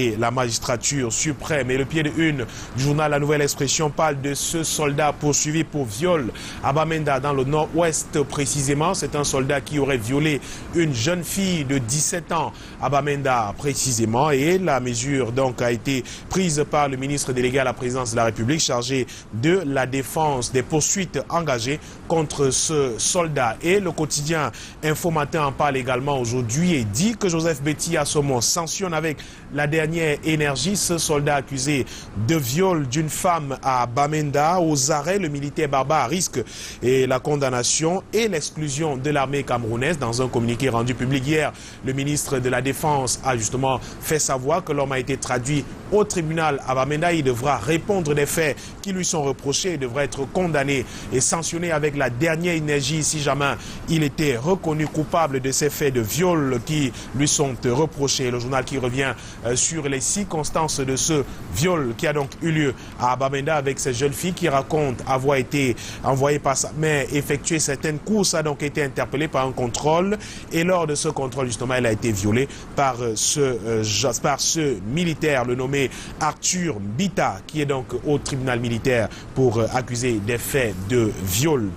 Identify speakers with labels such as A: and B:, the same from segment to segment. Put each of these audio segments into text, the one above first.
A: Et la magistrature suprême. Et le pied de une du journal La Nouvelle Expression parle de ce soldat poursuivi pour viol à Bamenda dans le nord-ouest précisément. C'est un soldat qui aurait violé une jeune fille de 17 ans à Bamenda précisément. Et la mesure donc a été prise par le ministre délégué à la présidence de la République chargé de la défense des poursuites engagées contre ce soldat. Et le quotidien Info Matin en parle également aujourd'hui et dit que Joseph Betty Assomo sanctionne avec la dernière énergie ce soldat accusé de viol d'une femme à Bamenda. Aux arrêts, le militaire barbare risque et la condamnation et l'exclusion de l'armée camerounaise. Dans un communiqué rendu public hier, le ministre de la Défense a justement fait savoir que l'homme a été traduit au tribunal à Bamenda. Il devra répondre des faits qui lui sont reprochés et devra être condamné et sanctionné avec la dernière énergie si jamais il était reconnu coupable de ces faits de viol qui lui sont reprochés. Le journal qui revient sur les circonstances de ce viol qui a donc eu lieu à Bamenda avec cette jeune fille qui raconte avoir été envoyée par sa mère effectuer certaines courses, a donc été interpellée par un contrôle et lors de ce contrôle justement elle a été violée par ce militaire, le nommé Arthur Bita, qui est donc au tribunal militaire pour accuser des faits de viol.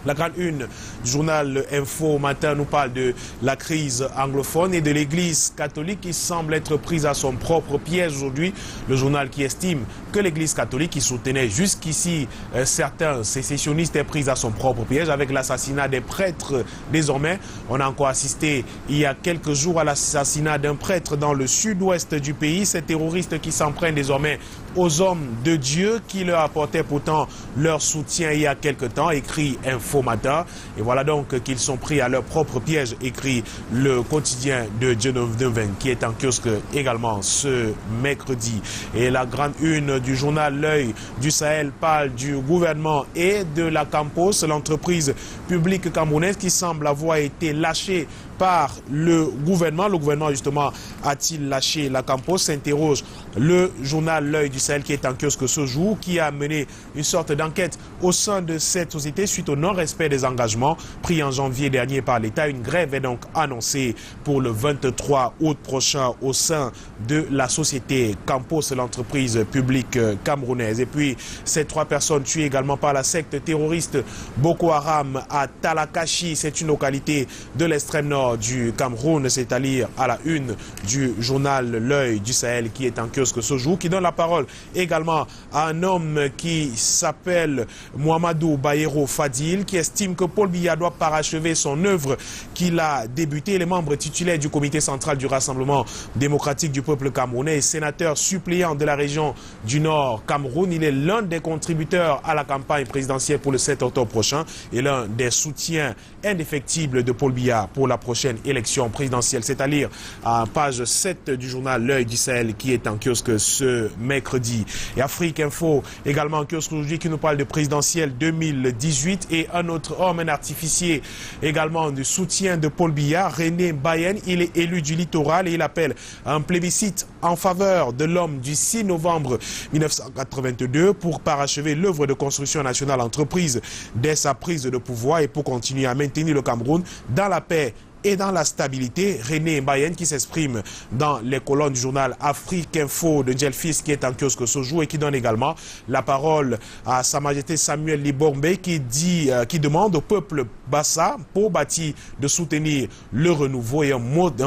A: La grande une du journal Info Matin nous parle de la crise anglophone et de l'Église catholique qui semble être prise à son propre piège aujourd'hui. Le journal qui estime que l'Église catholique qui soutenait jusqu'ici certains sécessionnistes est prise à son propre piège avec l'assassinat des prêtres. Désormais, on a encore assisté il y a quelques jours à l'assassinat d'un prêtre dans le sud-ouest du pays. Ces terroristes qui s'en prennent désormais aux hommes de Dieu qui leur apportaient pourtant leur soutien il y a quelque temps, écrit Info Matin. Et voilà donc qu'ils sont pris à leur propre piège, écrit le quotidien de Genève qui est en kiosque également ce mercredi. Et la grande une du journal L'Œil du Sahel parle du gouvernement et de la Campos, l'entreprise publique camerounaise qui semble avoir été lâchée par le gouvernement. Le gouvernement justement a-t-il lâché la Campos, s'interroge le journal L'Œil du Sahel qui est en kiosque ce jour, qui a mené une sorte d'enquête au sein de cette société suite au non-respect des engagements pris en janvier dernier par l'État. Une grève est donc annoncée pour le 23 août prochain au sein de la société Campos, l'entreprise publique camerounaise. Et puis ces 3 personnes tuées également par la secte terroriste Boko Haram à Talakashi, c'est une localité de l'extrême nord du Cameroun. C'est à lire à la une du journal L'Œil du Sahel qui est en kiosque ce jour, qui donne la parole également à un homme qui s'appelle Mohamedou Bayero Fadil, qui estime que Paul Biya doit parachever son œuvre qu'il a débutée. Les membres titulaires du comité central du Rassemblement démocratique du peuple camerounais et sénateur suppléant de la région du Nord Cameroun. Il est l'un des contributeurs à la campagne présidentielle pour le 7 octobre prochain et l'un des soutiens indéfectibles de Paul Biya pour la prochaine élection présidentielle. C'est à lire à page 7 du journal L'Œil du Sahel qui est en kiosque ce mercredi. Et Afrique Info également en kiosque aujourd'hui qui nous parle de présidentielle 2018 et un autre homme, un artificier également du soutien de Paul Biya, René Bayen. Il est élu du littoral et il appelle à un plébiscite en faveur de l'homme du 6 novembre 1982 pour parachever l'œuvre de construction nationale entreprise dès sa prise de pouvoir et pour continuer à maintenir le Cameroun dans la paix et dans la stabilité. René Bayen qui s'exprime dans les colonnes du journal Afrique Info de Djelfis qui est en kiosque ce jour et qui donne également la parole à Sa Majesté Samuel Libormbe qui demande au peuple Bassa pour bâti de soutenir le renouveau et un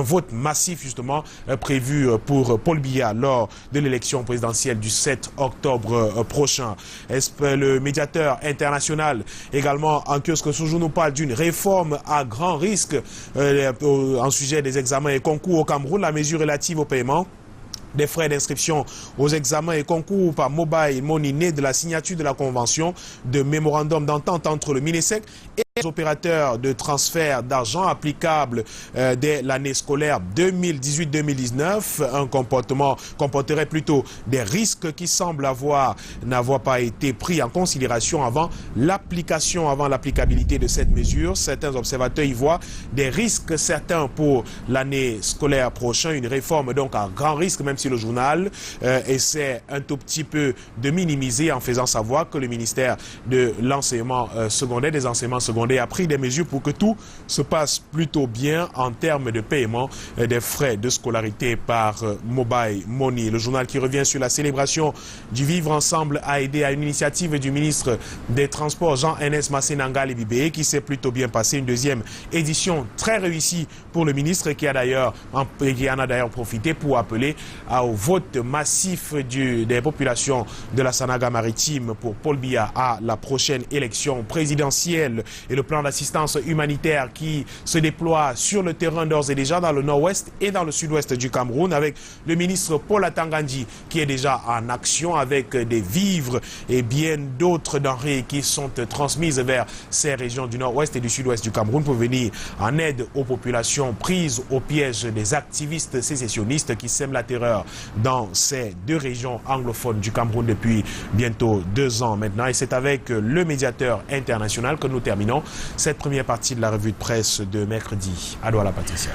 A: vote massif justement prévu pour Paul Biya lors de l'élection présidentielle du 7 octobre prochain. Le médiateur international également en kiosque ce jour nous parle d'une réforme à grand risque en sujet des examens et concours au Cameroun. La mesure relative au paiement des frais d'inscription aux examens et concours par mobile money née de la signature de la convention de mémorandum d'entente entre le MINESEC et les opérateurs de transfert d'argent applicables dès l'année scolaire 2018-2019. Un comportement comporterait plutôt des risques qui semblent n'avoir pas été pris en considération avant l'applicabilité de cette mesure. Certains observateurs y voient des risques certains pour l'année scolaire prochaine. Une réforme donc à grand risque, même si le journal essaie un tout petit peu de minimiser en faisant savoir que le ministère de l'enseignement secondaire, des enseignements secondaires Yaoundé a pris des mesures pour que tout se passe plutôt bien en termes de paiement des frais de scolarité par Mobile Money. Le journal qui revient sur la célébration du Vivre Ensemble a aidé à une initiative du ministre des Transports Jean-Ernest Massénanga Libibé qui s'est plutôt bien passé. Une deuxième édition très réussie pour le ministre qui en a d'ailleurs profité pour appeler au vote massif des populations de la Sanaga maritime pour Paul Biya à la prochaine élection présidentielle. Et le plan d'assistance humanitaire qui se déploie sur le terrain d'ores et déjà dans le nord-ouest et dans le sud-ouest du Cameroun avec le ministre Paul Atangandji qui est déjà en action avec des vivres et bien d'autres denrées qui sont transmises vers ces régions du nord-ouest et du sud-ouest du Cameroun pour venir en aide aux populations prises au piège des activistes sécessionnistes qui sèment la terreur dans ces deux régions anglophones du Cameroun depuis bientôt 2 ans maintenant. Et c'est avec le médiateur international que nous terminons cette première partie de la revue de presse de mercredi. À Douala, Patricia.